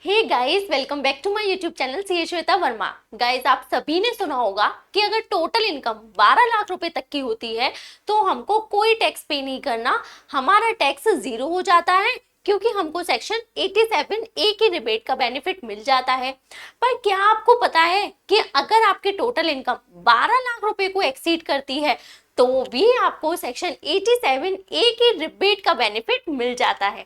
Hey guys, welcome back to my YouTube channel C Shweta Verma. Guys, आप सभी ने सुना होगा कि अगर टोटल इनकम 12 लाख रुपए तक की होती है तो हमको कोई टैक्स पे नहीं करना, हमारा टैक्स जीरो हो जाता है क्योंकि हमको सेक्शन 87A की रिबेट का बेनिफिट मिल जाता है। पर क्या आपको पता है कि अगर आपकी टोटल इनकम 12 लाख रुपए को एक्सीड करती है तो भी आपको सेक्शन 87A की रिबेट का बेनिफिट मिल जाता है?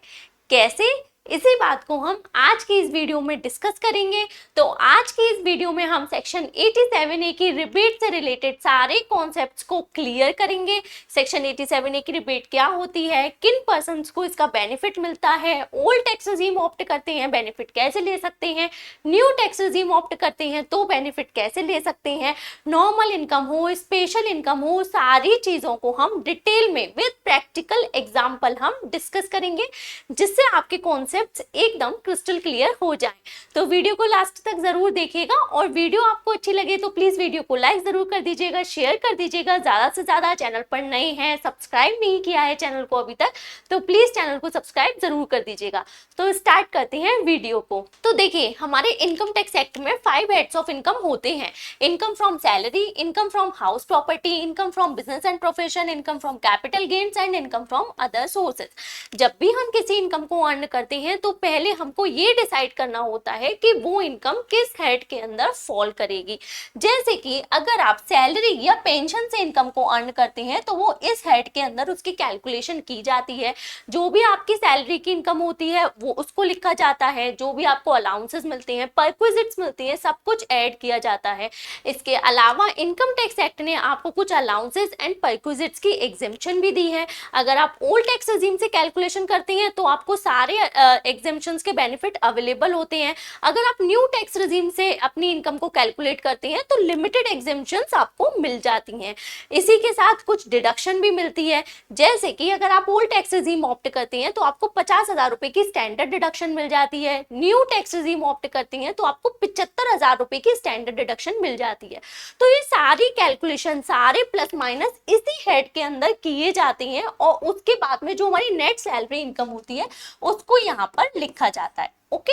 कैसे? इसी बात को हम आज की इस वीडियो में डिस्कस करेंगे। तो आज की इस वीडियो में हम सेक्शन 87A की रिबेट से रिलेटेड सारे कॉन्सेप्ट्स को क्लियर करेंगे। सेक्शन 87A की रिबेट क्या होती है, किन पर्सन्स को इसका बेनिफिट मिलता है, ओल्ड टैक्स रिजीम ऑप्ट करते हैं बेनिफिट कैसे ले सकते हैं, न्यू टैक्स रिजीम ऑप्ट करते हैं तो बेनिफिट कैसे ले सकते हैं, नॉर्मल इनकम हो, स्पेशल इनकम हो, सारी चीजों को हम डिटेल में विद प्रैक्टिकल एग्जाम्पल हम डिस्कस करेंगे जिससे आपके कॉन्सेप्ट एकदम क्रिस्टल क्लियर हो जाए। तो वीडियो को लास्ट तक जरूर देखिएगा और वीडियो आपको अच्छी लगे तो प्लीज वीडियो को लाइक जरूर कर दीजिएगा, शेयर कर दीजिएगा। ज्यादा से ज्यादा चैनल पर नए हैं, सब्सक्राइब नहीं किया है चैनल को अभी तक, तो प्लीज चैनल को सब्सक्राइब जरूर कर दीजिएगा। तो स्टार्ट करते हैं वीडियो को। तो देखिए, हमारे इनकम टैक्स एक्ट में 5 हेड्स ऑफ इनकम होते हैं। Income from salary, income from house property, income from business and profession, income from capital gains and income from other sources. जब भी हम किसी इनकम को अर्न करते हैं तो पहले हमको ये डिसाइड करना होता है कि वो इनकम किस हेड के अंदर फॉल करेगी। जैसे कि अगर आप सैलरी या पेंशन से इनकम को अर्न करते हैं तो वो इस हेड के अंदर उसकी कैलकुलेशन की जाती है। जो भी आपकी सैलरी की इनकम होती है वो उसको लिखा जाता है, जो भी आपको अलाउंसेस मिलते हैं, परक्विजिट्स मिलती हैं, सब कुछ ऐड किया जाता है। इसके अलावा इनकम टैक्स एक्ट ने आपको कुछ अलाउंसेस एंड परक्विजिट्स की एग्जेम्पशन भी दी है। अगर आप ओल्ड टैक्स रिजीम से कैलकुलेशन करते हैं तो आपको सारे एग्जेम्पशंस के बेनिफिट अवेलेबल होते हैं। अगर आप न्यू टैक्स रिजीम से अपनी इनकम को कैलकुलेट करते हैं तो लिमिटेड एग्जेम्पशंस आपको मिल जाती हैं। इसी के साथ कुछ डिडक्शन भी मिलती है। जैसे कि अगर आप ओल्ड टैक्स रिजीम ऑप्ट करते हैं तो आपको 50,000 रुपए की स्टैंडर्ड डिडक्शन मिल जाती है। न्यू टैक्स रिजीम ऑप्ट करती हैं तो आपको 75,000 रुपए की स्टैंडर्ड डिडक्शन मिल जाती है। तो ये सारी कैलकुलेशन, सारे प्लस माइनस इसी हेड के अंदर किए जाते हैं और उसके बाद में जो हमारी नेट सैलरी इनकम होती है उसको यहाँ पर लिखा जाता है। ओके,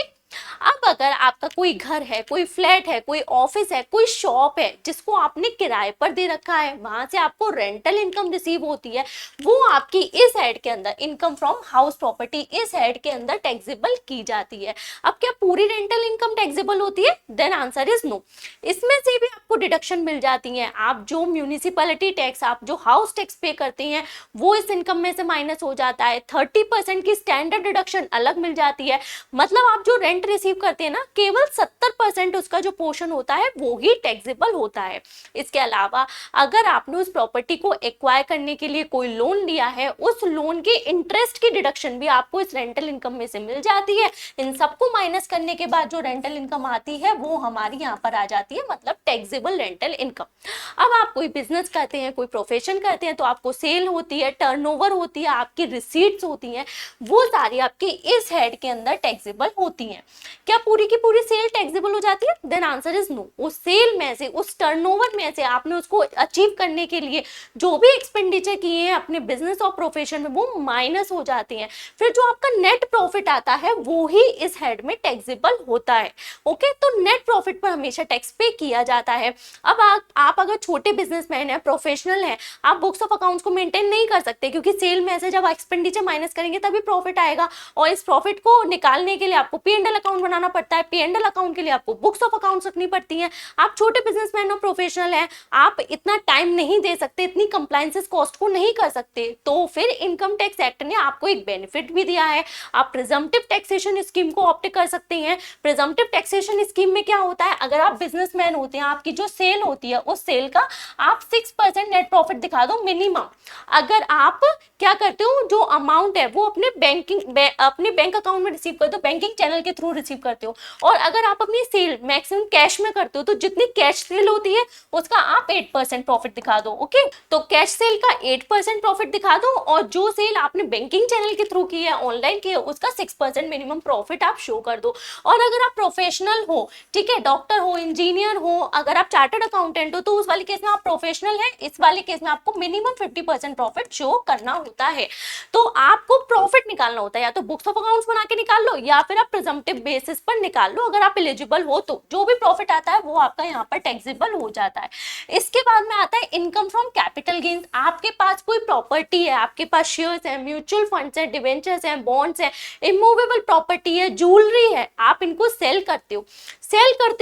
अब अगर आपका कोई घर है, कोई फ्लैट है, कोई ऑफिस है, कोई शॉप है जिसको आपने किराए पर दे रखा है, वहां से आपको रेंटल इनकम रिसीव होती है, वो आपकी इस हेड के अंदर इनकम फ्रॉम हाउस प्रॉपर्टी इस हेड के अंदर टैक्सेबल की जाती है। अब क्या पूरी रेंटल इनकम टैक्सेबल होती है? Then answer is no. इसमें से भी आपको डिडक्शन मिल जाती है। आप जो म्यूनिसिपैलिटी टैक्स, आप जो हाउस टैक्स पे करते हैं वो इस इनकम में से माइनस हो जाता है। 30% की स्टैंडर्ड डिडक्शन अलग मिल जाती है। मतलब आप जो रेंट रिसीव करते हैं ना, केवल 70% उसका जो पोर्शन होता है वो ही टैक्सेबल होता है। इसके अलावा अगर आपने उस प्रॉपर्टी को एक्वायर करने के लिए कोई लोन लिया है, उस लोन के इंटरेस्ट की डिडक्शन भी आपको इस रेंटल इनकम में से मिल जाती है। इन सबको माइनस करने के बाद जो रेंटल इनकम आती है वो हमारी यहाँ पर आ जाती है, मतलब टैक्सेबल रेंटल इनकम। अब आप कोई बिजनेस करते हैं, कोई प्रोफेशन करते हैं तो आपको सेल होती है, टर्नओवर होती है, आपकी रिसीट्स होती हैं, वो सारी आपकी इस हेड के अंदर टैक्सेबल होती हैं। क्या पूरी की पूरी सेल टैक्सेबल हो जाती है? Then answer is no. उस सेल में से, उस टर्नओवर में से आपने उसको अचीव करने के लिए जो भी एक्सपेंडिचर किए हैं अपने बिजनेस और प्रोफेशन में वो माइनस हो जाते हैं। फिर जो आपका नेट प्रॉफिट आता है वो ही इस हेड में टैक्सेबल होता है। ओके, तो नेट प्रॉफिट पर हमेशा टैक्स पे किया जाता है। अब आप अगर छोटे बिजनेसमैन है, प्रोफेशनल है, आप बुक्स ऑफ अकाउंट्स को मेंटेन नहीं कर सकते क्योंकि सेल में से जब एक्सपेंडिचर माइनस करेंगे तभी प्रॉफिट आएगा और इस प्रॉफिट को निकालने के लिए आपको P&L अकाउंट बनाना पड़ता है। P&L अकाउंट के लिए आपको बुक्स ऑफ अकाउंट्स रखनी पड़ती हैं। आप छोटे बिजनेसमैन और प्रोफेशनल हैं, आप इतना टाइम नहीं दे सकते, इतनी कंप्लायंसेस कॉस्ट को नहीं कर सकते, तो फिर इनकम टैक्स एक्ट ने आपको एक बेनिफिट भी दिया है। आप प्रिजम्पटिव टैक्सेशन स्कीम को ऑप्ट कर सकते हैं। प्रिजम्पटिव टैक्सेशन स्कीम में क्या होता है, अगर आप बिजनेसमैन होते हैं, आपकी जो सेल होती है उस सेल का आप 6% नेट प्रॉफिट दिखा दो मिनिमम। अगर आप क्या करते हो, जो अमाउंट है वो अपने बैंक अकाउंट में रिसीव करते हो, बैंकिंग चैनल के थ्रू रिसीव करते हो, और अगर आप अपनी सेल मैक्सिमम कैश में करते हो तो जितनी कैश सेल होती है उसका आप 8% प्रॉफिट दिखा दो। ओके, तो कैश सेल का 8% प्रॉफिट दिखा दो और जो सेल आपने बैंकिंग चैनल के थ्रू की है, ऑनलाइन की है, उसका 6% मिनिमम प्रॉफिट आप शो कर दो। और अगर आप प्रोफेशनल हो, ठीक है, डॉक्टर हो, इंजीनियर हो, अगर आप चार्टर्ड अकाउंटेंट हो तो उस वाले केस में आप प्रोफेशनल है, इस वाले केस में आपको मिनिमम 50% प्रॉफिट शो करना होता है। तो आपको प्रॉफिट निकालना होता है, या तो बुक्स ऑफ अकाउंट्स बना के निकाल लो या फिर आप प्रिजम्पटिव प्रॉफिट बेसिस पर निकाल लो, अगर आप एलिजिबल हो तो जो भी प्रॉफिट आता है वो आपका यहाँ पर टैक्सेबल हो जाता है। इसके बाद में आता है इनकम फ्रॉम कैपिटल गेन्स। आपके पास कोई प्रॉपर्टी है, आपके पास शेयर्स है, म्यूचुअल फंड्स है, डिवेंचर्स है, बॉन्ड्स है, इमूवेबल प्रॉपर्टी है, ज्वेलरी है, आप इनको सेल करते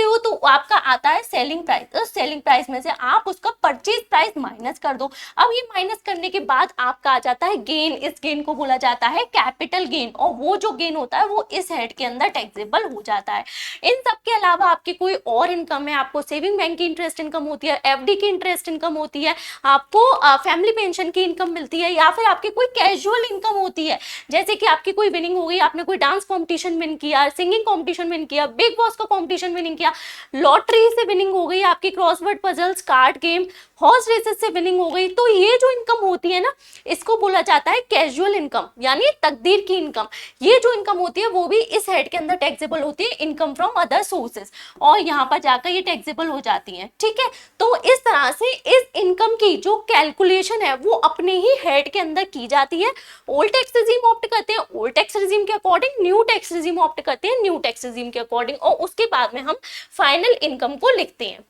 हो, तो आपका आता है सेलिंग प्राइस। तो सेलिंग प्राइस में से आप उसका परचेज प्राइस माइनस कर दो। अब ये माइनस करने के बाद आपका आ जाता है गेन। इस गेन को बोला जाता है कैपिटल गेन, और वो जो गेन होता है वो इस हेड के अंदर टैक्सेबल हो जाता है। इन सब के अलावा आपकी कोई और इनकम है, आपको सेविंग बैंक की इंटरेस्ट इनकम होती है, एफडी की इंटरेस्ट इनकम होती है, आपको फैमिली पेंशन की इनकम मिलती है, या फिर आपकी कोई कैजुअल इनकम होती है, जैसे कि आपकी कोई विनिंग हो गई, आपने कोई डांस कॉम्पिटिशन विन किया, सिंगिंग कॉम्पिटिशन विन किया, बिग बॉस का कॉम्पिटिशन विनिंग किया, लॉटरी से विनिंग हो गई, आपकी crossword puzzles, card game, horse races से विनिंग हो गई। तो ये जो इनकम होती है ना, इसको बोला जाता है कैजुअल इनकम, यानी तकदीर की इनकम। ये जो इनकम होती है वो भी इस हेड के अंदर टैक्सेबल होती है, इनकम फ्रॉम अदर सोर्सेज, और यहाँ पर जाकर ये टैक्सेबल हो जाती है। ठीक है, तो इस तरह से इस इनकम की जो कैलकुलेशन है वो अपने ही हेड के अंदर की जाती है। ओल्ड टैक्स रिजीम ऑप्ट करते हैं ओल्ड टैक्स रिजीम के according, new tax regime opt करते हैं न्यू टैक्स रिजीम के अकॉर्डिंग, और उसके बाद में हम फाइनल इनकम को लिखते हैं।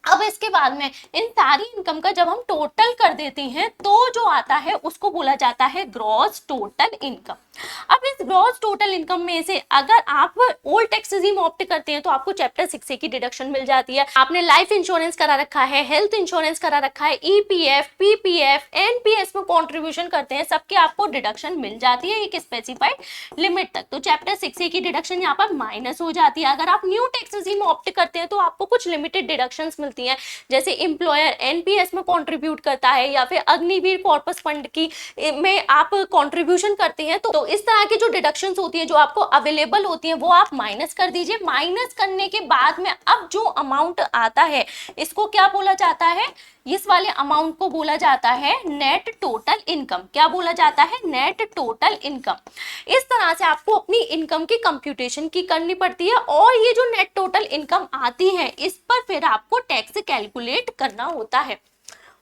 अब इसके बाद में इन सारी इनकम का जब हम टोटल कर देते हैं तो जो आता है उसको बोला जाता है ग्रॉस टोटल इनकम। अब इस ग्रॉस टोटल इनकम में से अगर आप ओल्ड टैक्स रिजीम ऑप्ट करते हैं तो आपको चैप्टर 6A की डिडक्शन मिल जाती है। आपने लाइफ इंश्योरेंस करा रखा है, हेल्थ इंश्योरेंस करा रखा है, ईपीएफ, पीपीएफ, एनपीएस में कंट्रीब्यूशन करते हैं, सबके आपको डिडक्शन मिल जाती है एक स्पेसिफाइड लिमिट तक। तो चैप्टर 6A की डिडक्शन यहाँ पर माइनस हो जाती है। अगर आप न्यू टैक्स रिजीम ऑप्ट करते हैं तो आपको कुछ लिमिटेड डिडक्शंस मिलती हैं, जैसे एम्प्लॉयर एनपीएस में कंट्रीब्यूट करता है या फिर अग्निवीर कॉर्पस फंड की में आप कंट्रीब्यूशन करते हैं, तो इस तरह की जो डिडक्शंस होती है जो आपको अवेलेबल होती है वो आप माइनस कर दीजिए। माइनस करने के बाद में अब जो अमाउंट आता है इसको क्या बोला जाता है, इस वाले अमाउंट को बोला जाता है नेट टोटल इनकम। क्या बोला जाता है, नेट टोटल इनकम। इस तरह से आपको अपनी इनकम की कंप्यूटेशन की करनी पड़ती है, और ये जो नेट टोटल इनकम आती है इस पर फिर आपको टैक्स कैलकुलेट करना होता है।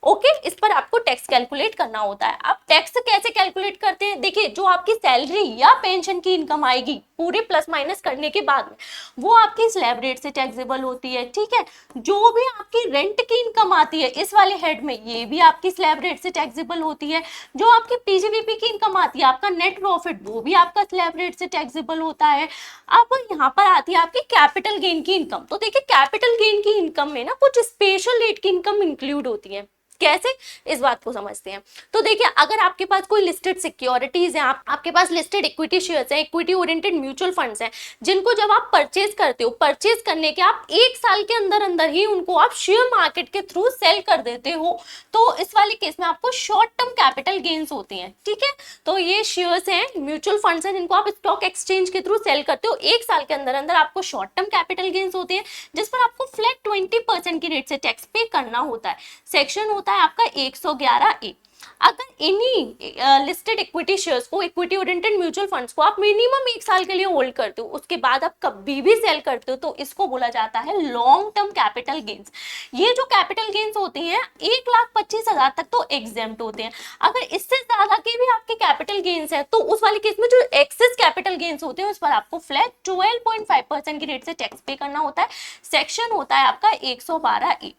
ओके, इस पर आपको टैक्स कैलकुलेट करना होता है। अब टैक्स कैसे कैलकुलेट करते हैं, देखिए जो आपकी सैलरी या पेंशन की इनकम आएगी पूरे प्लस माइनस करने के बाद में वो आपकी स्लैब रेट से टैक्सेबल होती है। ठीक है, जो भी आपकी रेंट की इनकम आती है इस वाले हेड में ये भी आपकी स्लैब रेट से टैक्सेबल होती है। जो आपकी पीजीवीपी की इनकम आती है, आपका नेट प्रॉफिट, वो भी आपका स्लैब रेट से टैक्सेबल होता है। अब यहाँ पर आती है आपकी कैपिटल गेन की इनकम। तो देखिए कैपिटल गेन की इनकम में ना कुछ स्पेशल रेट की इनकम इंक्लूड होती है। कैसे, इस बात को समझते हैं। तो देखिए अगर आपके पास कोई लिस्टेड सिक्योरिटीज है, आपके पास लिस्टेड इक्विटी शेयर्स है, इक्विटी ओरिएंटेड म्यूचुअल फंड्स हैं, जिनको जब आप परचेज करते हो, परचेज करने के आप 1 साल के अंदर अंदर ही उनको आप शेयर मार्केट के थ्रू सेल कर देते हो, तो इस वाले केस में आपको शॉर्ट टर्म कैपिटल गेन्स होते हैं। ठीक है, तो ये शेयर्स हैं, म्यूचुअल फंड्स हैं, जिनको आप स्टॉक एक्सचेंज के थ्रू सेल करते हो, 1 साल के अंदर अंदर आपको शॉर्ट टर्म कैपिटल गेन्स होते हैं, जिस पर आपको फ्लैट 20% की रेट से टैक्स पे करना होता है। सेक्शन होता है आपका 111A। अगर इन्हीं लिस्टेड इक्विटी शेयर्स को, इक्विटी ओरिएंटेड म्यूचुअल फंड्स को आप मिनिमम 1 साल के लिए होल्ड करते हो, उसके बाद आप कभी भी सेल करते हो, तो इसको बोला जाता है लॉन्ग टर्म कैपिटल गेन्स। ये जो कैपिटल गेन्स होती हैं 1,25,000 तक तो एग्जेम्प्ट होते हैं। अगर इससे ज्यादा के भी आपके कैपिटल गेन्स है तो उस वाले केस में जो एक्सेस कैपिटल गेन्स होते हैं उस पर आपको फ्लैट 12.5% की रेट से टैक्स पे करना होता है। सेक्शन होता है आपका 112A।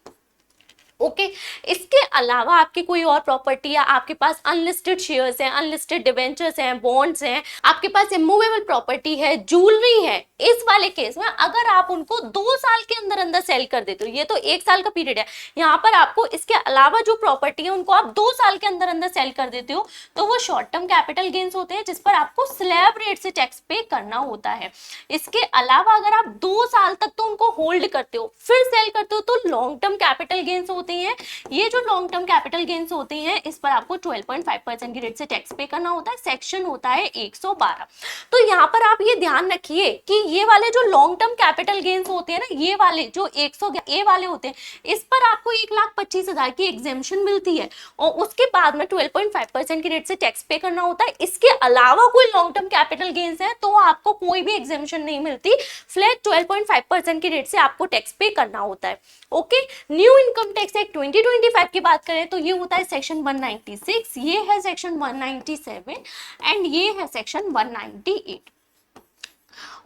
ओके, इसके अलावा आपकी कोई और प्रॉपर्टी है, आपके पास अनलिस्टेड शेयर्स हैं, अनलिस्टेड डिवेंचर्स हैं, बॉन्ड्स हैं, आपके पास इमूवेबल प्रॉपर्टी है, ज्वेलरी है, इस वाले केस में अगर आप उनको 2 साल के अंदर अंदर सेल कर देते हो, ये तो 1 साल का पीरियड है, यहाँ पर आपको इसके अलावा जो प्रॉपर्टी है उनको आप 2 साल के अंदर अंदर सेल कर देते हो, तो वो शॉर्ट टर्म कैपिटल गेन्स होते हैं, जिस पर आपको स्लैब रेट से टैक्स पे करना होता है। इसके अलावा अगर आप 2 साल तक तो उनको होल्ड करते हो फिर सेल करते हो तो लॉन्ग टर्म कैपिटल गेन्स होते हैं। ये जो लॉन्ग टर्म कैपिटल गेन्स होते हैं इस पर आपको 12.5% की रेट से टैक्स पे करना होता है। सेक्शन होता है 112। तो यहाँ पर आप ये ध्यान रखिए कि ये वाले जो लॉन्ग टर्म कैपिटल गेन्स होते हैं ना, ये वाले जो 100A वाले होते हैं, इस पर आपको 1,25,000 की एग्जेम्पशन मिलती है और उसके बाद में 12.5% की रेट से टैक्स पे करना होता है। इसके अलावा कोई लॉन्ग टर्म कैपिटल गेन्स है तो आपको कोई भी एग्जेम्पशन नहीं मिलती, फ्लैट 12.5% की रेट से आपको टैक्स पे करना होता है। Okay, new income tax act 2025 की बात करें तो ये होता है सेक्शन 196, ये है सेक्शन 197 एंड ये है सेक्शन 198।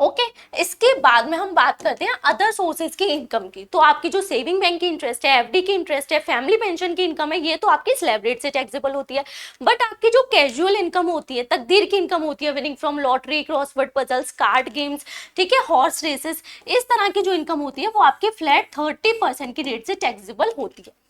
ओके। इसके बाद में हम बात करते हैं अदर सोर्सेज की इनकम की। तो आपकी जो सेविंग बैंक की इंटरेस्ट है, एफडी की इंटरेस्ट है, फैमिली पेंशन की इनकम है, ये तो आपकी स्लैब रेट से टैक्सेबल होती है। बट आपकी जो कैजुअल इनकम होती है, तकदीर की इनकम होती है, winning from lottery, crossword puzzles, card games, ठीक है, हॉर्स रेसेस, इस तरह की जो इनकम होती है वो आपके फ्लैट 30% की रेट से टैक्सेबल होती है।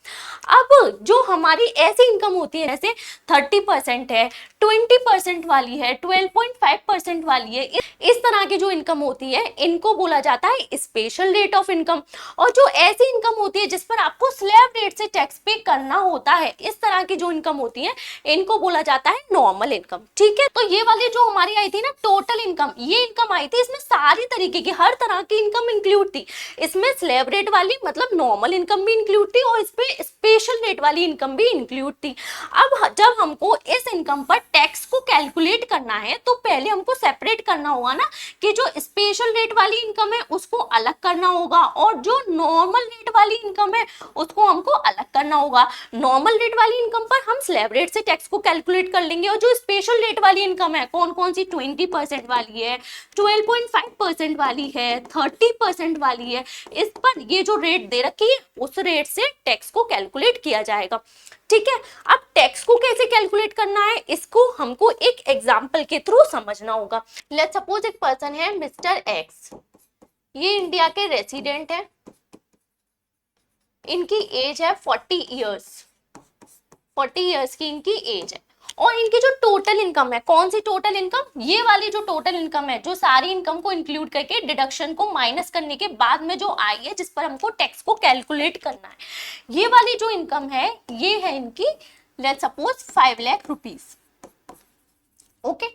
अब जो हमारी ऐसी इनकम होती है जैसे 30% है, 20% वाली है, 12.5% वाली है, इस तरह की जो इनकम होती है इनको बोला जाता है स्पेशल रेट ऑफ इनकम। और जो ऐसी इनकम होती है जिस पर आपको स्लैब रेट से टैक्स पे करना होता है, इस तरह की जो इनकम होती है इनको बोला जाता है नॉर्मल इनकम। ठीक है, तो ये वाली जो हमारी आई थी ना टोटल इनकम, ये इनकम आई थी, इसमें सारी तरीके की हर तरह की इनकम इंक्लूड थी। इसमें स्लैब रेट वाली मतलब नॉर्मल इनकम भी इंक्लूड थी और इसमें स्पेशल रेट वाली इनकम भी इंक्लूड थी। अब जब हमको इस इनकम पर टैक्स को कैलकुलेट करना है तो पहले हमको सेपरेट करना होगा ना कि जो स्पेशल रेट वाली इनकम है उसको अलग करना होगा और जो नॉर्मल रेट वाली इनकम है उसको हमको अलग करना होगा। नॉर्मल रेट वाली इनकम पर हम स्लैब रेट से टैक्स को कैलकुलेट कर लेंगे और जो स्पेशल रेट वाली इनकम है कौन कौन सी, 20% वाली है, 12.5% वाली है, 30% वाली है, इस पर ये जो रेट दे रखी है उस रेट से टैक्स को कैलकुलेट किया जाएगा। ठीक है, अब टैक्स को कैसे कैलकुलेट करना है इसको हमको एक एग्जांपल के थ्रू समझना होगा। लेट्स सपोज एक पर्सन है मिस्टर एक्स, ये इंडिया के रेसिडेंट है, इनकी एज है 40 इयर्स, 40 इयर्स की इनकी एज है और इनकी जो टोटल इनकम है, कौन सी टोटल इनकम, ये वाली जो टोटल इनकम है जो सारी इनकम को इंक्लूड करके डिडक्शन को माइनस करने के बाद में जो आई है जिस पर हमको टैक्स को कैलकुलेट करना है, ये वाली जो इनकम है ये है इनकी let's suppose 5 lakh rupees. Okay,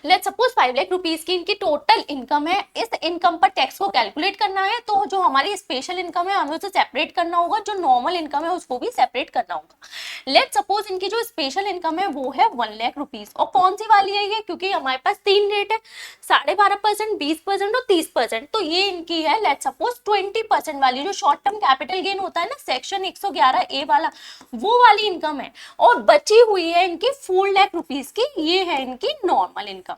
let's suppose 5 lakh rupees की इनकी टोटल इनकम है। इस इनकम पर टैक्स को कैलकुलेट करना है तो जो हमारी स्पेशल इनकम है हमें उसे सेपरेट करना होगा, जो नॉर्मल इनकम है उसको भी सेपरेट करना होगा। लेट्स सपोज इनकी जो स्पेशल इनकम है वो है 1 लाख रुपीज और कौन सी वाली है ये, क्योंकि हमारे पास 3 रेट है, 12.5%, 20% और 30%, तो ये इनकी है लेट्स सपोज 20% वाली, जो शॉर्ट टर्म कैपिटल गेन होता है ना सेक्शन 111A वाला, वो वाली इनकम है। और बची हुई है इनकी 4 लाख रुपीज की, ये है इनकी नॉर्मल इनकम।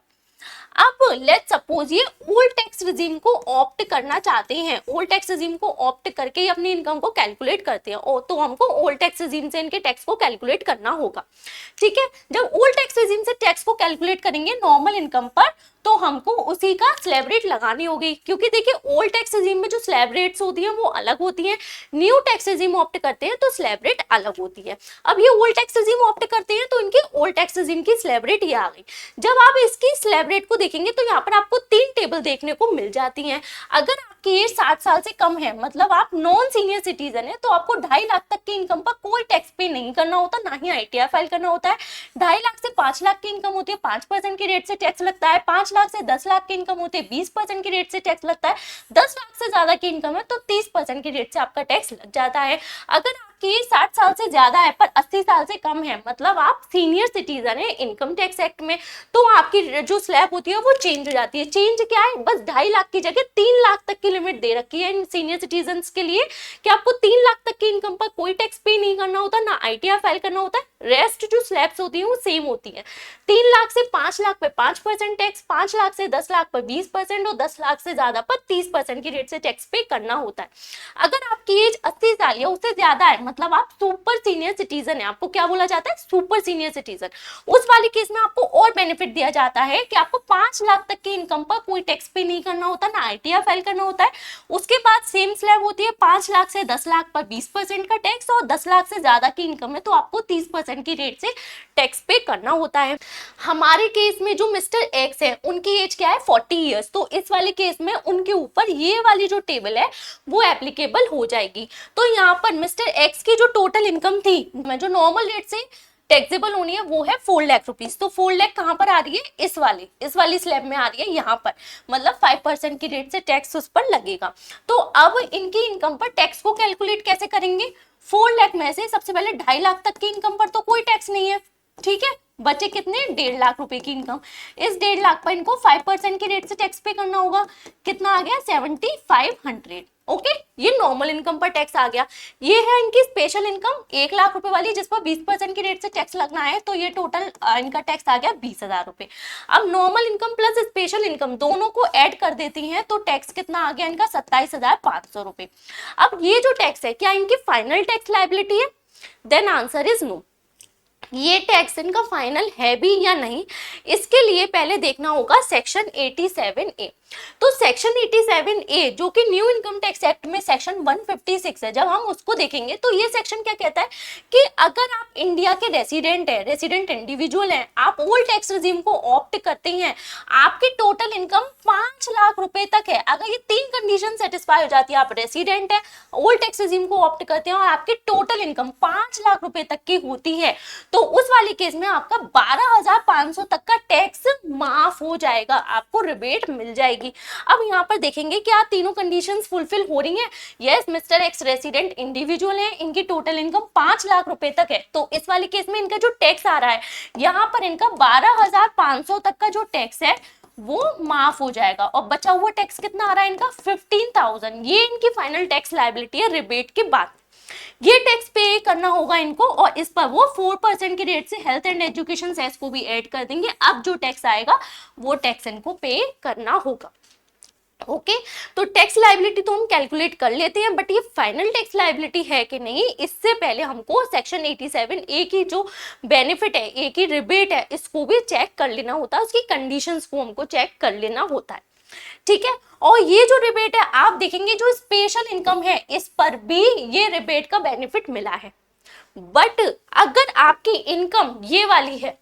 अब लेट्स सपोज ये ओल्ड टैक्स रिजीम को ऑप्ट करना चाहते हैं, ओल्ड टैक्स रिजीम को ऑप्ट करके अपनी इनकम को कैलकुलेट करते हैं, तो हमको ओल्ड टैक्स रिजीम से इनके टैक्स को कैलकुलेट करना होगा। ठीक है, जब ओल्ड टैक्स रिजीम से टैक्स को कैलकुलेट करेंगे नॉर्मल इनकम पर तो हमको उसी का स्लैब रेट लगानी होगी, क्योंकि देखिए ओल्ड टैक्स रिजीम में जो स्लैब रेट्स होती हैं वो अलग होती हैं, न्यू टैक्स रिजीम ऑप्ट करते हैं तो स्लैब रेट अलग होती है। अब ये ओल्ड टैक्स रिजीम ऑप्ट करते हैं तो इनकी ओल्ड टैक्स रिजीम की स्लैब रेट ये आ गई। जब आप इसकी स्लैब रेट को देखेंगे तो यहाँ पर आपको 3 टेबल देखने को मिल जाती हैं। अगर आपकी एज 60 साल से कम है, मतलब आप नॉन सीनियर सिटीजन है, तो आपको 2.5 लाख तक की इनकम पर कोई टैक्स पे नहीं करना होता, ना ही ITR फाइल करना होता है। 2.5 लाख से 5 लाख की इनकम होती है, 5% की रेट से टैक्स लगता है। 5 लाख से 10 लाख की इनकम होती है, 20% की रेट से टैक्स लगता है। 10 लाख से ज्यादा की इनकम है तो 30% की रेट से आपका टैक्स लग जाता है। अगर कि 60 साल से ज्यादा है पर 80 साल से कम है, मतलब आप सीनियर सिटीजन है इनकम टैक्स एक्ट में, तो आपकी जो स्लैब होती है वो चेंज हो जाती है। चेंज क्या है, बस 2.5 लाख की जगह 3 लाख तक की लिमिट दे रखी है इन सीनियर सिटीजन के लिए कि आपको 3 लाख तक की इनकम पर कोई टैक्स पे नहीं करना होता, ना ITR फाइल करना होता है। रेस्ट जो स्लैब्स होती है वो सेम होती है। 3 लाख से 5 लाख पे 5% टैक्स, 5 लाख से 10 लाख पर 20% और 10 लाख से ज्यादा पर 30% की रेट से टैक्स पे करना होता है। अगर आपकी एज 80 साल या उससे ज्यादा है, मतलब आप सुपर सीनियर सिटीजन है, आपको क्या बोला जाता है, सुपर सीनियर सिटीजन, उस वाले केस में आपको और बेनिफिट दिया जाता है कि आपको 5 लाख तक की इनकम पर कोई टैक्स पे नहीं करना होता, ना ITR फाइल करना होता है। उसके बाद सेम स्लैब होती है 5 लाख से 10 लाख पर 20% का टैक्स और 10 लाख से ज्यादा की इनकम है तो आपको 30% की रेट से टैक्स पे करना होता है। हमारे केस में जो मिस्टर एक्स है उनकी एज क्या है, 40 इयर्स, तो इस वाले केस में उनके ऊपर ये वाली जो टेबल है वो एप्लीकेबल हो जाएगी। तो यहाँ पर मिस्टर एक्स की जो टोटल इनकम थी जो नॉर्मल रेट से टैक्सेबल होनी है वो है 4 लाख रुपीज। तो 4 लाख कहाँ पर आ रही है, इस वाली स्लैब में आ रही है यहाँ पर, मतलब 5% की रेट से टैक्स उस पर लगेगा। तो अब इनकी इनकम पर टैक्स को कैलकुलेट कैसे करेंगे, 4 लाख में से सबसे पहले 2.5 लाख तक की इनकम पर तो कोई टैक्स नहीं है, ठीक है, बचे कितने, 1.5 लाख रुपए की इनकम। इस 1.5 लाख पर इनको 5% के रेट से टैक्स पे करना होगा। कितना आ गया, 7500। ओके, ये नॉर्मल इनकम पर टैक्स आ गया। ये है इनकी स्पेशल इनकम 1 लाख रुपए वाली, जिस पर 20% के रेट से टैक्स लगना है, तो ये टोटल इनका टैक्स आ गया 20,000 रुपए। अब normal income plus special income दोनों को ऐड कर देती हैं, तो टैक्स कितना आ गया इनका, 27,500 रुपए। अब ये जो टैक्स है, क्या इनकी फाइनल टैक्स लायबिलिटी है? Then answer is no. ये टैक्स इनका फाइनल है भी या नहीं, इसके लिए पहले देखना होगा सेक्शन 87A। तो सेक्शन 87A जो कि न्यू इनकम टैक्स एक्ट में सेक्शन 156 है, जब हम उसको देखेंगे तो ये सेक्शन क्या कहता है कि अगर आप इंडिया के रेसिडेंट है, रेसिडेंट इंडिविजुअल है, आप ओल्ड टैक्स रिजीम को ऑप्ट करते हैं, आपकी टोटल इनकम 5 लाख रुपए तक है, अगर ये 3 कंडीशन सेटिस्फाई हो जाती है, आप रेसिडेंट है, ओल्ड टैक्स रिजीम को ऑप्ट करते हैं और आपकी टोटल इनकम 5 लाख रुपए तक की होती है, तो उस वाली केस में आपका 12,500 तक का टैक्स माफ हो जाएगा, आपको रिबेट मिल जाएगी। अब यहाँ पर देखेंगे क्या तीनों कंडीशंस फुलफिल हो रही हैं। Yes, mister x resident individual है, इनकी टोटल इनकम 5 लाख रुपए तक है, तो इस वाले केस में इनका जो टैक्स आ रहा है, यहाँ पर इनका 12,500 तक का जो टैक्स है वो माफ हो जाएगा, और बचा हुआ टैक्स कितना आ रहा है इनका, 15,000। ये इनकी फाइनल टैक्स लायबिलिटी है रिबेट के बाद। ये टैक्स पे करना होगा इनको, और इस पर वो 4% के रेट से हेल्थ एंड एजुकेशन सेस को भी ऐड कर देंगे। अब जो टैक्स आएगा वो टैक्स इनको पे करना होगा। ओके, तो टैक्स लायबिलिटी तो हम कैलकुलेट कर लेते हैं, बट ये फाइनल टैक्स लायबिलिटी है कि नहीं, इससे पहले हमको सेक्शन 87A की जो बेनिफिट है, ए की रिबेट है, इसको भी चेक कर लेना होता है, उसकी कंडीशंस को हमको चेक कर लेना होता है। ठीक है, और ये जो रिबेट है आप देखेंगे जो स्पेशल इनकम है, इस पर भी ये रिबेट का बेनिफिट मिला है। बट अगर आपकी इनकम ये वाली है,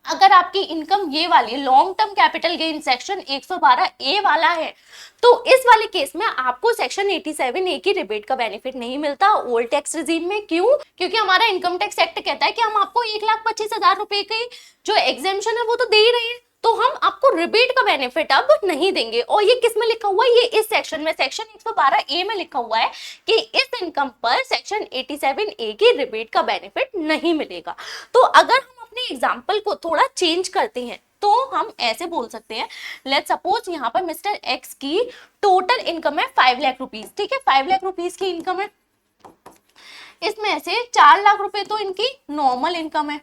अगर आपकी इनकम ये वाली long term capital gain section 112A वाला है, तो इस वाले केस में आपको सेक्शन 87A की रिबेट का बेनिफिट नहीं मिलता ओल्ड टैक्स रिजीम में। क्यों? क्योंकि हमारा इनकम टैक्स एक्ट कहता है कि हम आपको 1,25,000 रुपए की जो एग्जेम्पशन है वो तो दे ही रहे हैं, तो हम आपको रिबेट का बेनिफिट अब नहीं देंगे। और ये किस में लिखा हुआ है, ये इस सेक्शन में, सेक्शन 112A में लिखा हुआ है कि इस इनकम पर सेक्शन 87A की रिबेट का बेनिफिट नहीं मिलेगा। तो अगर हम अपने एग्जाम्पल को थोड़ा चेंज करते हैं तो हम ऐसे बोल सकते हैं, लेट्स सपोज यहाँ पर मिस्टर एक्स की टोटल इनकम है 5 लाख रुपीज। ठीक है, 5 लाख रुपीज की इनकम है, इसमें से 4 लाख रुपए तो इनकी नॉर्मल इनकम है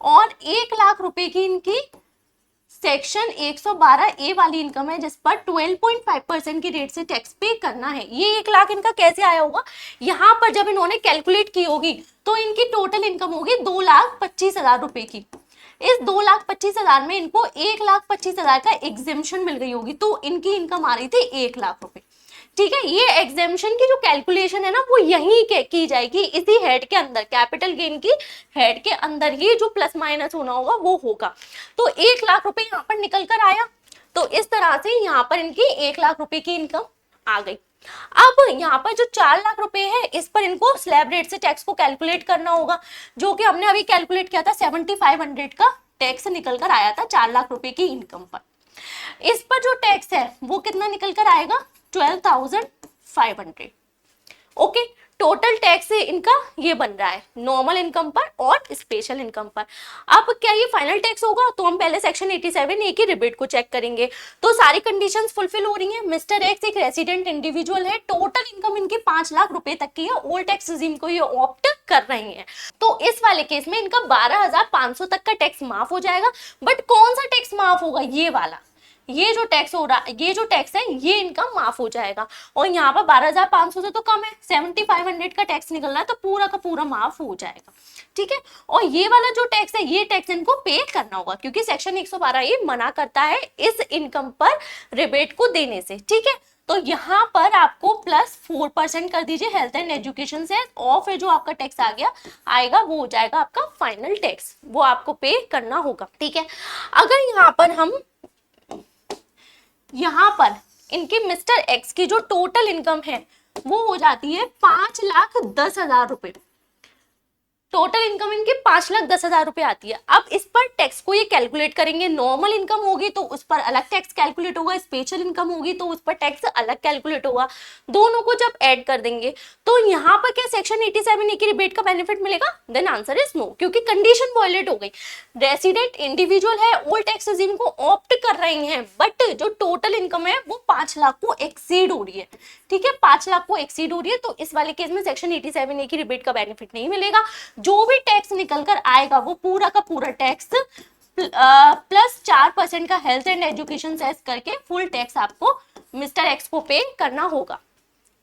और 1 लाख रुपए की इनकी सेक्शन 112A वाली इनकम है, जिस पर 12.5% की रेट से टैक्स पे करना है। ये 1 लाख इनका कैसे आया होगा, यहाँ पर जब इन्होंने कैलकुलेट की होगी तो इनकी टोटल इनकम होगी 2,25,000 रुपए की। इस 2,25,000 में इनको 1,25,000 का एग्जेम्पशन मिल गई होगी, तो इनकी इनकम आ रही थी 1 लाख रुपए। ठीक है, ये एग्जेम्पशन की जो कैलकुलेशन है ना वो यही की जाएगी, इसी हेड के अंदर, कैपिटल गेन की हेड के अंदर ही जो प्लस माइनस होना होगा वो होगा। तो 1 लाख रुपए यहाँ पर निकल कर आया, तो इस तरह से यहाँ पर इनकी 1 लाख रुपए की इनकम आ गई। अब यहाँ पर जो 4 लाख रुपए है, इस पर इनको स्लैब रेट से टैक्स को कैलकुलेट करना होगा, जो कि हमने अभी कैलकुलेट किया था, 7500 का टैक्स निकल कर आया था 4 लाख रुपए की इनकम पर। इस पर जो टैक्स है वो कितना निकल कर आएगा, 12,500। ओके, टोटल टैक्स इनका ये बन रहा है नॉर्मल इनकम पर और स्पेशल इनकम पर। अब क्या ये फाइनल टैक्स होगा, तो हम पहले सेक्शन 87A की रिबेट को चेक करेंगे। तो सारी कंडीशंस फुलफिल हो रही हैं, मिस्टर एक्स एक रेसिडेंट इंडिविजुअल है, टोटल इनकम इनकी 5 लाख रुपए तक की है, ओल्ड टैक्स रिजीम को ये ऑप्ट कर रही हैं, तो इस वाले केस में इनका 12,500 तक का टैक्स माफ हो जाएगा। बट कौन सा टैक्स माफ होगा, ये वाला, ये जो टैक्स हो रहा है, ये जो टैक्स है ये इनका माफ हो जाएगा। और यहाँ पर 12,500 से तो कम है, 7500 का टैक्स निकल रहा है, तो पूरा का पूरा माफ हो जाएगा। ठीक है, और ये वाला जो टैक्स है ये टैक्स इनको पे करना होगा, क्योंकि सेक्शन 112 मना करता है इस इनकम पर रिबेट को देने से। ठीक है, तो यहाँ पर आपको प्लस 4% कर दीजिए हेल्थ एंड एजुकेशन से, और फिर जो आपका टैक्स आ गया आएगा वो हो जाएगा आपका फाइनल टैक्स, वो आपको पे करना होगा। ठीक है, अगर यहाँ पर हम यहाँ पर इनकी मिस्टर एक्स की जो टोटल इनकम है वो हो जाती है 5,10,000 रुपए। टोटल इनकम इनकी 5,10,000 रुपए आती है। अब इस पर टैक्स को ये कैलकुलेट करेंगे, नॉर्मल इनकम होगी तो उस पर अलग टैक्स कैलकुलेट होगा, स्पेशल इनकम होगी तो उस पर टैक्स अलग कैलकुलेट होगा। दोनों को जब ऐड कर देंगे तो यहाँ पर क्या सेक्शन 87A की रिबेट का बेनिफिट मिलेगा? देन आंसर इज नो, क्योंकि कंडीशन वायलेट हो गई। रेसिडेंट इंडिविजुअल है, ओल्ड टैक्स रेजिम को ऑप्ट कर रहे हैं, बट जो टोटल इनकम है वो 5 लाख को एक्सीड हो रही है। ठीक है, 5 लाख को एक्सीड हो रही है, तो इस वाले केस में सेक्शन 87A की रिबेट का बेनिफिट नहीं मिलेगा। जो भी टैक्स निकल कर आएगा वो पूरा का पूरा टैक्स प्लस 4% का हेल्थ एंड एजुकेशन सेस करके फुल टैक्स आपको मिस्टर एक्स को पे करना होगा।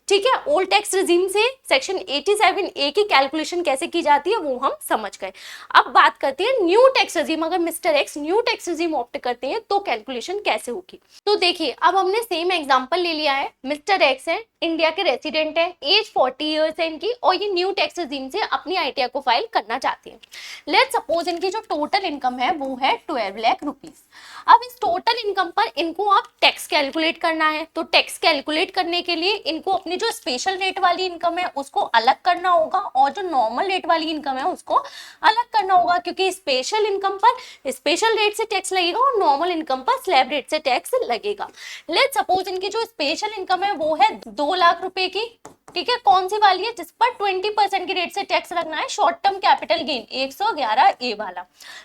ठीक है, ओल्ड टैक्स रिजीम से सेक्शन 87A की कैलकुलेशन कैसे की जाती है वो हम समझ गए। अब बात करते हैं न्यू टैक्स रिजीम। अगर mister x new tax regime opt करते हैं तो कैलकुलेशन कैसे होगी? तो देखिए, अब हमने सेम एग्जांपल ले लिया है। मिस्टर एक्स है, इंडिया के रेसिडेंट है, एज 40 ईयर्स है इनकी, और ये न्यू टैक्स रिजीम से अपनी आईटीआर को फाइल करना चाहते हैं। लेट्स सपोज इनकी जो टोटल इनकम है वो है 12 लाख रुपीज। अब इस टोटल इनकम पर इनको आप टैक्स कैलकुलेट करना है, तो टैक्स कैलकुलेट करने के लिए इनको अपनी जो स्पेशल रेट वाली इनकम है उसको अलग करना होगा और जो नॉर्मल रेट वाली इनकम है उसको अलग करना होगा, क्योंकि स्पेशल इनकम पर स्पेशल रेट से टैक्स लगेगा और नॉर्मल इनकम पर स्लैब रेट से टैक्स लगेगा। लेट्स सपोज इनकी जो स्पेशल इनकम है वो है 2 लाख रुपए की। ठीक है, कौन सी वाली है? जिस पर 20% की रेट से टैक्स लगना है, short term capital gain 111A वाला।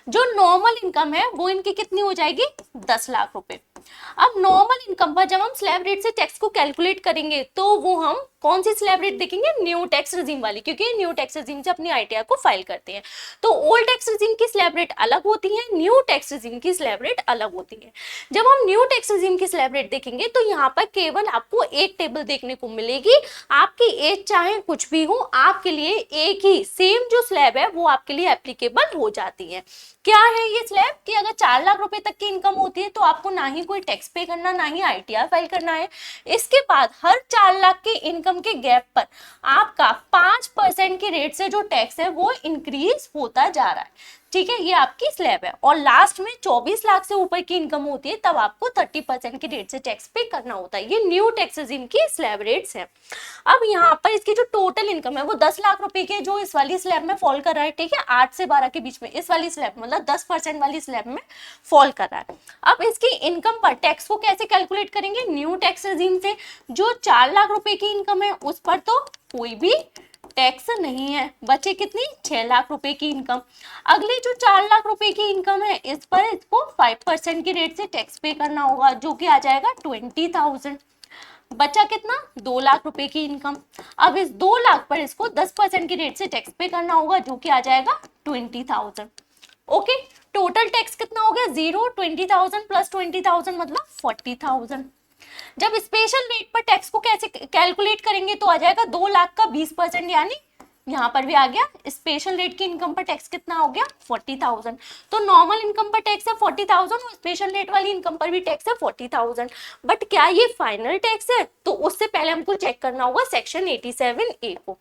जो नॉर्मल इनकम है वो इनकी कितनी हो जाएगी? 10 लाख रुपए। अब नॉर्मल इनकम पर जब हम स्लैब रेट से टैक्स को कैलकुलेट करेंगे तो वो हम कौन सी स्लैब रेट देखेंगे? न्यू टैक्स रिजीम वाली, क्योंकि न्यू टैक्स रिजीम से अपनी आईटीआर को फाइल करते हैं। तो ओल्ड टैक्स रिजीम की स्लैब रेट अलग होती है, न्यू टैक्स रिजीम की स्लैब रेट अलग होती है। जब हम न्यू टैक्स रिजीम की स्लैब रेट देखेंगे तो यहाँ पर केवल आपको एक टेबल देखने को मिलेगी। आपकी एज चाहे कुछ भी हो, आपके लिए एक ही सेम जो स्लैब है वो आपके लिए एप्लीकेबल हो जाती है। क्या है ये स्लैब? कि अगर 4 लाख रुपए तक की इनकम होती है तो आपको ना ही कोई टैक्स पे करना, ना ही आईटीआर फाइल करना है। इसके बाद हर 4 लाख के इनकम के गैप पर आपका 5% की रेट से जो टैक्स है वो इंक्रीज होता जा रहा है। ठीक है, ये आपकी स्लैब है। और लास्ट में 24 लाख से ऊपर की इनकम होती है तब आपको 30% की रेट से टैक्स पे करना होता है। ये न्यू टैक्स रिजीम की स्लैब रेट्स हैं। अब यहाँ पर इसकी जो टोटल इनकम है वो 10 लाख रुपए के जो इस वाली स्लैब में फॉल कर रहा है। ठीक है, 8 से 12 के बीच में इस वाली स्लैब मतलब 10% वाली स्लैब में फॉल कर रहा है। अब इसकी इनकम पर टैक्स को कैसे कैलकुलेट करेंगे? न्यू टैक्स रिजीम से। जो 4 लाख रुपए की इनकम है उस पर तो कोई भी टैक्स नहीं है, बचे कितनी? 6 लाख रुपए की इनकम। अगली जो 4 लाख रुपए की इनकम है इस पर इसको 5% की रेट से टैक्स पे करना होगा, जो कि आ जाएगा 20,000। बचा कितना? 2 लाख रुपए की इनकम। अब इस 2 लाख पर इसको 10% की रेट से टैक्स पे करना होगा, जो कि आ जाएगा 20,000। ओके, टोटल टैक्स कितना हो गया? 0। 20,000 प्लस 20,000 मतलब 40,000। जब स्पेशल रेट पर टैक्स को कैसे कैलकुलेट करेंगे तो आ जाएगा 2 लाख का 20%, यानी यहाँ पर भी आ गया स्पेशल रेट की इनकम पर टैक्स कितना हो गया? 40,000। तो नॉर्मल इनकम पर टैक्स है 40,000 और स्पेशल रेट वाली इनकम पर भी टैक्स है 40,000। बट क्या ये फाइनल टैक्स है? तो उससे पहले हमको चेक करना होगा सेक्शन 87A को।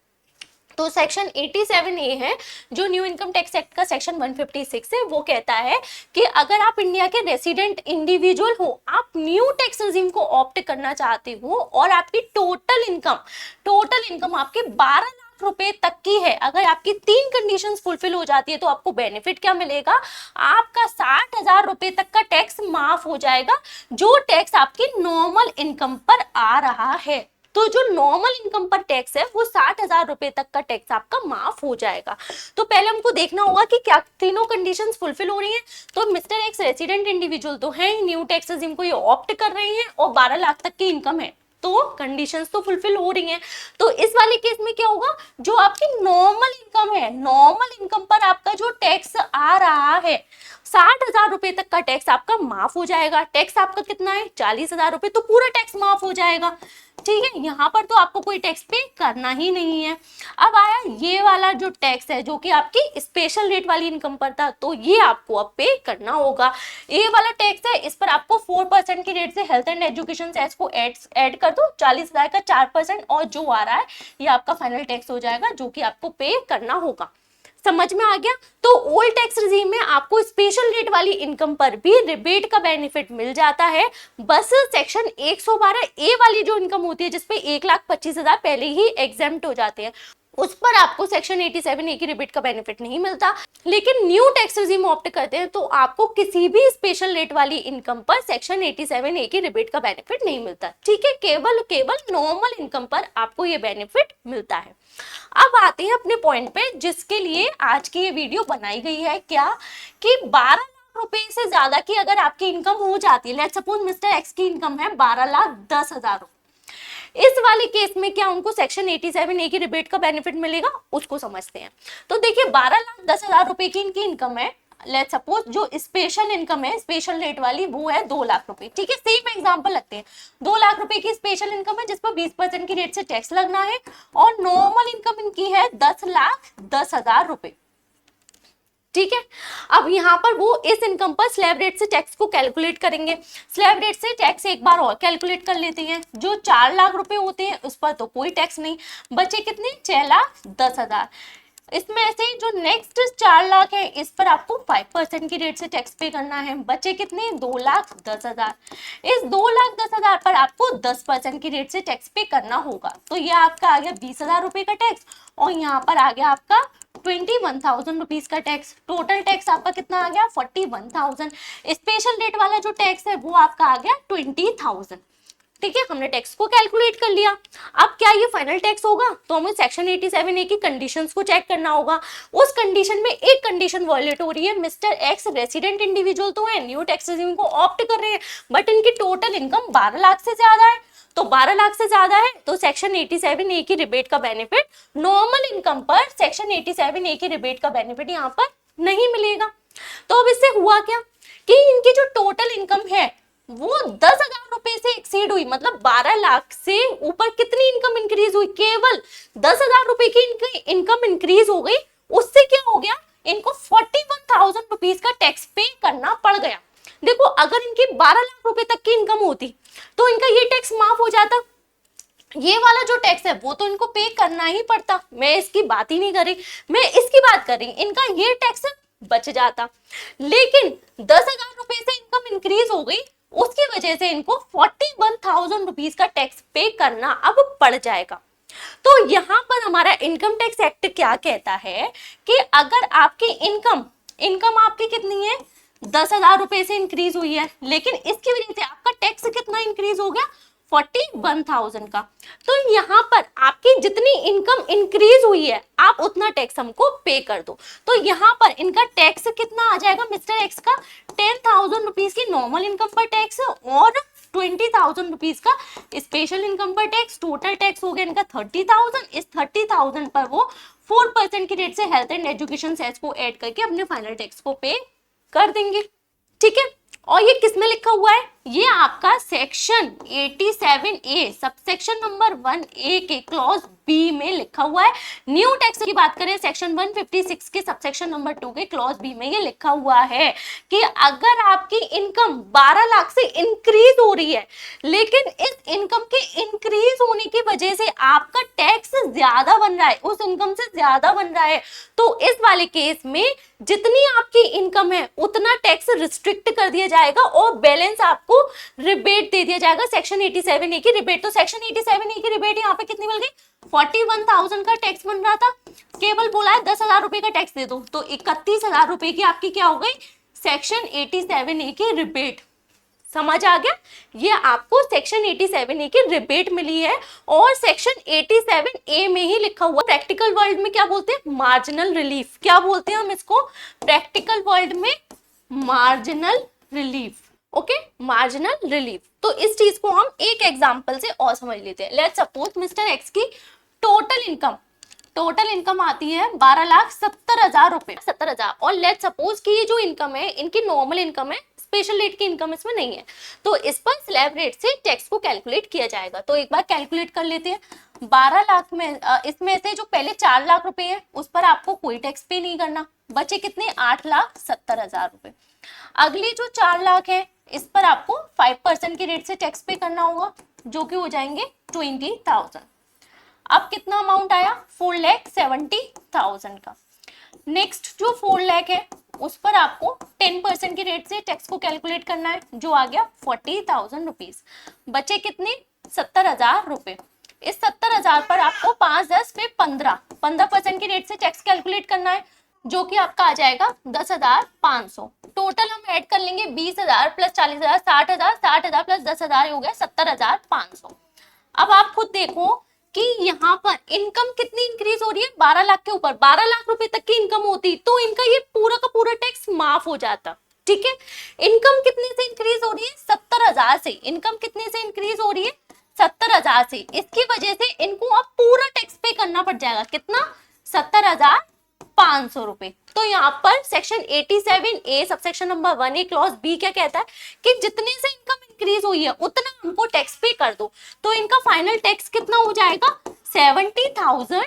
तो सेक्शन 87A है जो न्यू इनकम टैक्स एक्ट का सेक्शन 156 है। वो कहता है कि अगर आप इंडिया के रेसिडेंट इंडिविजुअल हो, आप न्यू टैक्स रिजीम को ऑप्ट करना चाहते हो और आपकी टोटल इनकम आपके 12 लाख रुपए तक की है, अगर आपकी 3 कंडीशंस फुलफिल हो जाती है तो आपको बेनिफिट क्या मिलेगा? आपका 60,000 रुपए तक का टैक्स माफ हो जाएगा, जो टैक्स आपकी नॉर्मल इनकम पर आ रहा है। तो जो नॉर्मल इनकम पर टैक्स है वो 60,000 रुपए तक का टैक्स आपका माफ हो जाएगा। तो पहले हमको देखना होगा कि क्या तीनों कंडीशंस फुलफिल हो रही हैं। तो मिस्टर एक्स रेसिडेंट इंडिविजुअल तो है, न्यू टैक्स रिजीम को ये ऑप्ट कर रहे हैं और 12 लाख तक की इनकम है, तो कंडीशंस तो फुलफिल हो रही हैं। तो इस वाले केस में क्या होगा? जो आपकी नॉर्मल इनकम है, नॉर्मल इनकम पर आपका जो टैक्स आ रहा है 60,000 रुपए तक का टैक्स आपका माफ हो जाएगा। टैक्स आपका कितना है? 40,000 रुपए, तो पूरा टैक्स माफ हो जाएगा। ठीक है, यहाँ पर तो आपको कोई टैक्स पे करना ही नहीं है। अब आया ये वाला जो टैक्स है जो कि आपकी स्पेशल रेट वाली इनकम पर था, तो ये आपको अब पे करना होगा। ये वाला टैक्स है, इस पर आपको 4% की रेट से हेल्थ एंड एजुकेशन सेस को ऐड कर दो, 40,000 का 4%, और जो आ रहा है ये आपका फाइनल टैक्स हो जाएगा जो कि आपको पे करना होगा। समझ में आ गया? तो ओल्ड टैक्स रिजीम में आपको स्पेशल रेट वाली इनकम पर भी रिबेट का बेनिफिट मिल जाता है। बस सेक्शन 112A वाली जो इनकम होती है जिसपे 1,25,000 पहले ही एग्जेम्प्ट हो जाते हैं, उस पर आपको सेक्शन 87A की रिबेट का बेनिफिट नहीं मिलता। लेकिन न्यू टैक्स रिजीम ऑप्ट करते हैं तो आपको किसी भी स्पेशल रेट वाली इनकम पर सेक्शन 87A की रिबेट का बेनिफिट नहीं मिलता, ठीक है। केवल नॉर्मल इनकम पर आपको ये बेनिफिट मिलता है। अब आते हैं अपने पॉइंट पे जिसके लिए आज की ये वीडियो बनाई गई है, क्या कि 12 लाख रुपए से ज्यादा की अगर आपकी इनकम हो जाती है, लेट्स सपोज मिस्टर एक्स की इनकम है 12,10,000 रुपए, इस वाले केस में क्या उनको सेक्शन 87A की रिबेट का बेनिफिट मिलेगा, उसको समझते हैं। तो देखिए 12,10,000 रुपए की इनकी इनकम है, लेट्स सपोज जो स्पेशल इनकम है स्पेशल रेट वाली वो है 2 लाख रुपए, ठीक है। सेम एग्जांपल लगते हैं, 2 लाख रुपए की स्पेशल इनकम है जिस पर 20% की रेट से टैक्स लगना है, और नॉर्मल इनकम इनकी है 10,10,000 रुपए, ठीक है। अब यहाँ पर वो इस इनकम पर स्लैब रेट से टैक्स को कैलकुलेट करेंगे। स्लैब रेट से टैक्स एक बार और कैलकुलेट कर लेते हैं। जो 4 लाख रुपए होते हैं उस पर तो कोई टैक्स नहीं, बचे कितने 6,10,000। इसमें से जो नेक्स्ट 4 लाख है इस पर आपको 5% की रेट से टैक्स पे करना है, बचे कितने 2,10,000। इस 2,10,000 पर आपको 10% की रेट से टैक्स पे करना होगा। तो ये आपका आ गया 20,000 रुपए का टैक्स, और यहाँ पर आ गया आपका 21,000 रुपीज का टैक्स। टोटल टैक्स आपका कितना आ गया 41,000। स्पेशल रेट वाला जो टैक्स है वो आपका आ गया 20,000, ठीक है। हमने टैक्स को कैलकुलेट कर लिया। अब क्या ये फाइनल टैक्स होगा, तो हमें सेक्शन 87A की कंडीशंस को चेक करना होगा। उस कंडीशन में एक कंडीशन वॉयलेट हो रही है, मिस्टर एक्स रेसिडेंट इंडिविजुअल तो है, न्यू टैक्स रिजीम को ऑप्ट कर रहे हैं, बट इनकी टोटल इनकम 12 लाख से ज्यादा है। तो 12 लाख से ज्यादा है तो सेक्शन 87A की रिबेट का बेनिफिट, नॉर्मल इनकम पर सेक्शन 87A की रिबेट का बेनिफिट यहाँ पर नहीं मिलेगा। तो अब इससे हुआ क्या कि इनकी जो टोटल इनकम है वो 10,000 रुपए से एक्सीड हुई, मतलब 12 लाख से ऊपर कितनी इनकम इंक्रीज हुई, केवल 10,000 रुपए की इनकी इनकम इंक्रीज हो गई। उससे क्या हो गया, इनको 41,000 रुपीज का टैक्स पे करना पड़ गया। देखो अगर इनकी 12 लाख रुपए तक की इनकम होती तो इनका ये टैक्स माफ हो जाता, ये वाला जो टैक्स है वो तो इनको पे करना ही पड़ता। मैं इसकी बात ही नहीं कर रही, मैं इसकी बात कर रही, इनका ये टैक्स बच जाता। लेकिन 10,000 रुपए से इनकम इंक्रीज हो गई, उसकी वजह से इनको 41,000 रुपीज का टैक्स पे करना अब पड़ जाएगा। तो यहाँ पर हमारा इनकम टैक्स एक्ट क्या कहता है कि अगर आपकी इनकम आपकी कितनी है 10,000 रुपए से इंक्रीज हुई है, लेकिन इसकी वजह से आपका टैक्स कितना इंक्रीज हो गया 41,000 का, तो यहाँ पर आपकी जितनी इनकम इंक्रीज हुई है आप उतना टैक्स हमको पे कर दो। तो यहाँ पर इनका टैक्स कितना आ जाएगा मिस्टर एक्स का 10,000 रुपीज की नॉर्मल इनकम पर टैक्स और 20,000 रुपीज का स्पेशल इनकम पर टैक्स। टोटल टैक्स हो गया इनका 30,000। इस 30,000 पर वो 4% की रेट से हेल्थ एंड एजुकेशन सेस को ऐड करके अपने फाइनल टैक्स को पे कर देंगे, ठीक है। और ये किस में लिखा हुआ है, ये आपका section 87A subsection number 1A के क्लॉज बी में लिखा हुआ है। न्यू टैक्स की बात करें सेक्शन 156 के सबसेक्शन नंबर 2 के क्लॉज बी में ये लिखा हुआ है कि अगर आपकी इनकम 12 लाख से इंक्रीज हो रही है, लेकिन इस इनकम के इंक्रीज होने की वजह से आपका टैक्स ज्यादा बन रहा है, उस इनकम से ज्यादा बन रहा है, तो इस वाले केस में जितनी आपकी इनकम है उतना टैक्स रिस्ट्रिक्ट कर दिया जाएगा और बैलेंस आपको रिबेट दे दिया जाएगा, सेक्शन 87A की रिबेट। तो सेक्शन 87A की रिबेट यहाँ पे कितनी मिल गई 41,000 का टैक्स बन रहा था, केवल बोला है 10,000 रुपए का टैक्स दे दो, तो 31,000 रुपए की आपकी क्या हो गई सेक्शन 87A की रिबेट। समझ आ गया, ये आपको सेक्शन 87A की रिबेट मिली है और सेक्शन 87A में ही लिखा हुआ। प्रैक्टिकल वर्ल्ड में क्या बोलते हैं मार्जिनल रिलीफ, क्या बोलते हैं हम इसको प्रैक्टिकल वर्ल्ड में marginal relief, okay marginal relief. तो इस चीज को हम एक एग्जांपल से और समझ लेते हैं। लेट्स सपोज मिस्टर एक्स की टोटल इनकम आती है 12,70,000 रुपए 70,000, और लेट्स सपोज कि ये जो इनकम है इनकी नॉर्मल इनकम है, स्पेशल रेट की इनकम इसमें नहीं है, तो इस पर स्लैब रेट से टैक्स को कैलकुलेट किया जाएगा। तो एक बार कैलकुलेट कर लेते हैं। 12 लाख में इसमें से जो पहले 4 लाख रुपए है उस पर आपको कोई टैक्स पे नहीं करना, बचे कितने 8,70,000 रुपए। अगली जो 4 लाख है इस पर आपको 5% की रेट से टैक्स पे करना होगा, जो कि हो जाएंगे 20,000। अब कितना अमाउंट आया 4,70,000 का। नेक्स्ट जो 4 लाख है उस पर आपको 10% की रेट से टैक्स को कैलकुलेट करना है, जो आ गया 40,000 रुपीज। बचे कितने 70,000 रुपए। इस 70,000 पर आपको 5 10 पे 15 15% के रेट से टैक्स कैलकुलेट करना है, जो कि आपका आ जाएगा 10,500। टोटल हम ऐड कर लेंगे 20,000 प्लस 40,000 60,000, 60,000 प्लस 10,000 हो गया 70,500। अब आप खुद देखो कि यहाँ पर इनकम कितनी इंक्रीज हो रही है, 12 लाख के ऊपर। 12 लाख रुपए तक की इनकम होती तो इनका ये पूरा का पूरा टैक्स माफ हो जाता। ठीक है, इनकम कितने से इंक्रीज हो रही है, 70,000 से। इनकम कितने से इंक्रीज हो रही है, 70,000 से। इसकी वजह से इनको अब पूरा टैक्स पे करना पड़ जाएगा, कितना, 70,500 रुपए। तो यहाँ पर section 87A subsection number 1A clause B क्या कहता है कि जितने से इनकम इंक्रीज हुई है उतना हमको टैक्स पे कर दो। तो इनका फाइनल टैक्स कितना हो जाएगा, 70,000।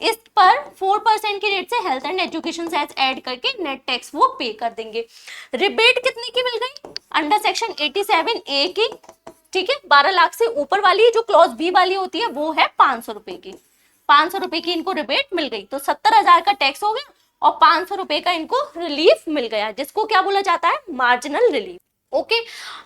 इस पर 4% के रेट से health and education cess add करके नेट टैक्स वो पे कर देंगे। रिबेट कितने की मिल गई, अंडर सेक्शन 87A की। ठीक है, 12 लाख से ऊपर वाली जो क्लॉज बी वाली होती है वो है 500 रुपए की। 500 रुपए की इनको रिबेट मिल गई, तो 70,000 का टैक्स हो गया और 500 रुपए का इनको रिलीफ मिल गया, जिसको क्या बोला जाता है, मार्जिनल रिलीफ। ओके,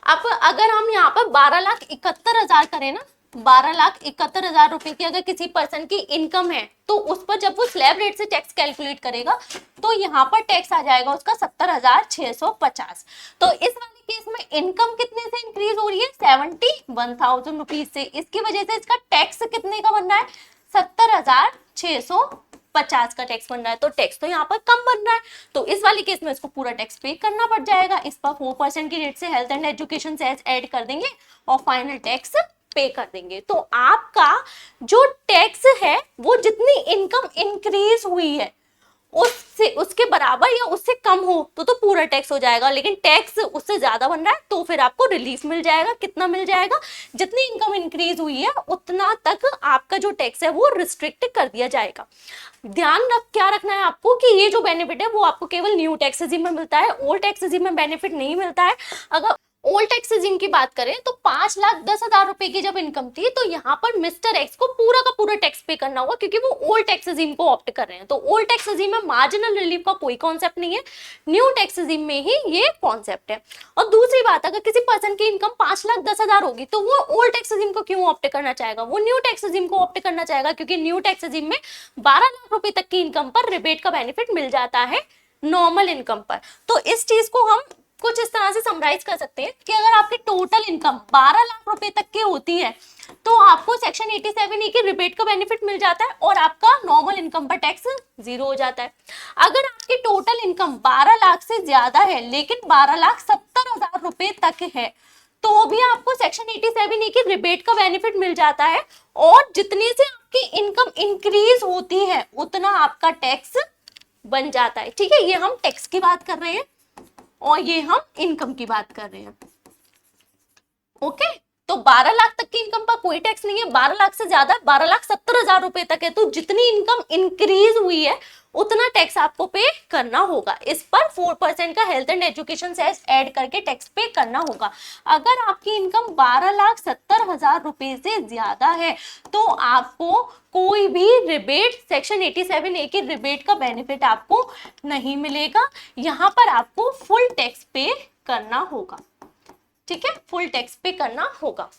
अब अगर हम यहाँ पर 12,71,000 करें ना, 12,71,000 रुपए की अगर किसी पर्सन की इनकम है तो उस पर जब वो स्लैब रेट से टैक्स कैलकुलेट करेगा तो यहाँ पर टैक्स आ जाएगा उसका 70,650। तो इस वाले केस में इनकम कितने से इंक्रीज हो रही है, 71,000 रुपीज से। इसकी वजह से इसका टैक्स कितने का बन रहा है, 70,650 का टैक्स बन रहा है। तो टैक्स तो यहाँ पर कम बन रहा है, तो इस वाले केस में इसको पूरा टैक्स पे करना पड़ जाएगा। इस पर 4% की रेट से health and education cess add कर देंगे और फाइनल टैक्स पे कर देंगे। तो आपका जो टैक्स है वो जितनी इनकम इंक्रीज हुई है उससे, उसके बराबर या उससे कम हो तो पूरा टैक्स हो जाएगा। लेकिन टैक्स उससे ज्यादा बन रहा है तो फिर आपको रिलीफ मिल जाएगा। कितना मिल जाएगा, जितनी इनकम इंक्रीज हुई है उतना तक आपका जो टैक्स है वो रिस्ट्रिक्ट कर दिया जाएगा। ध्यान क्या रखना है आपको कि ये जो बेनिफिट है वो आपको केवल न्यू टैक्स रेजिम में मिलता है, ओल्ड टैक्स रेजिम में बेनिफिट नहीं मिलता है। अगर ओल्ड टैक्स रेजिम की बात करें तो 5,10,000 रुपए की जब इनकम थी तो यहाँ पर मिस्टर एक्स को पूरा का पूरा टैक्स पे करना होगा, क्योंकि वो ओल्ड टैक्स रेजिम को ऑप्ट कर रहे हैं। तो ओल्ड टैक्स रेजिम में मार्जिनल रिलीफ का कोई कॉन्सेप्ट नहीं है, न्यू टैक्स रेजिम में ही ये कॉन्सेप्ट है। और दूसरी बात, अगर किसी पर्सन की इनकम 5,10,000 होगी तो वो ओल्ड टैक्स रेजिम को क्यों ऑप्ट करना चाहेगा, वो न्यू टैक्स रेजिम को ऑप्ट करना चाहेगा, क्योंकि न्यू टैक्स रेजिम में 12 लाख रुपए तक की इनकम पर रिबेट का बेनिफिट मिल जाता है नॉर्मल इनकम पर। तो इस चीज को हम कुछ इस तरह से समराइज कर सकते हैं कि अगर आपकी टोटल इनकम 12 लाख रुपए तक की होती है तो आपको सेक्शन 87A की रिबेट का बेनिफिट मिल जाता है और आपका नॉर्मल इनकम पर टैक्स 0 हो जाता है। अगर आपकी टोटल इनकम 12 लाख से ज्यादा है लेकिन 12,70,000 रुपए तक है तो भी आपको सेक्शन 87A की रिबेट का बेनिफिट मिल जाता है, और जितने से आपकी इनकम इंक्रीज होती है उतना आपका टैक्स बन जाता है। ठीक है, ये हम टैक्स की बात कर रहे हैं और ये हम इनकम की बात कर रहे हैं। ओके, तो 12 लाख तक की इनकम पर कोई टैक्स नहीं है, 12 लाख से ज्यादा 12,70,000 रुपए तक है तो जितनी इनकम इंक्रीज हुई है उतना टैक्स आपको पे करना होगा। इस पर 4% का health and education cess add करके टैक्स पे करना होगा। अगर आपकी इनकम 12,70,000 रुपए से ज्यादा है तो आपको कोई भी रिबेट, सेक्शन 87A की रिबेट का बेनिफिट आपको नहीं मिलेगा। यहाँ पर आपको फुल टैक्स पे करना होगा। ठीक है, फुल टैक्स पे करना होगा।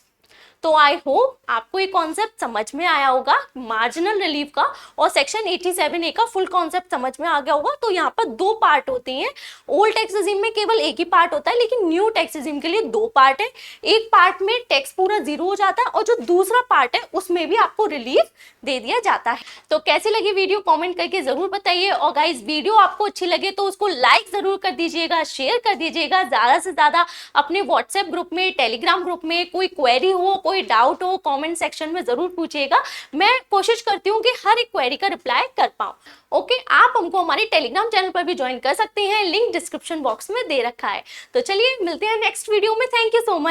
तो आई होप आपको ये कॉन्सेप्ट समझ में आया होगा मार्जिनल रिलीफ का, और सेक्शन 87A का फुल कॉन्सेप्ट समझ में आ गया होगा। तो यहाँ पर 2 पार्ट होते हैं, ओल्ड टैक्स रेजिम में केवल एक ही पार्ट होता है लेकिन न्यू टैक्स रेजिम के लिए 2 पार्ट है। एक पार्ट में टैक्स पूरा 0 हो जाता है और जो दूसरा पार्ट है उसमें भी आपको रिलीफ दे दिया जाता है। तो कैसी लगी वीडियो कॉमेंट करके जरूर बताइए, और गाइज वीडियो आपको अच्छी लगे तो उसको लाइक जरूर कर दीजिएगा, शेयर कर दीजिएगा ज्यादा से ज्यादा अपने व्हाट्सएप ग्रुप में, टेलीग्राम ग्रुप में। कोई क्वेरी हो, कोई डाउट हो, कमेंट सेक्शन में जरूर पूछिएगा। मैं कोशिश करती हूँ कि हर एक क्वेरी का रिप्लाई कर पाऊँ। ओके, आप हमको हमारे टेलीग्राम चैनल पर भी ज्वाइन कर सकते हैं, लिंक डिस्क्रिप्शन बॉक्स में दे रखा है। तो चलिए मिलते हैं नेक्स्ट वीडियो में। Thank you so much.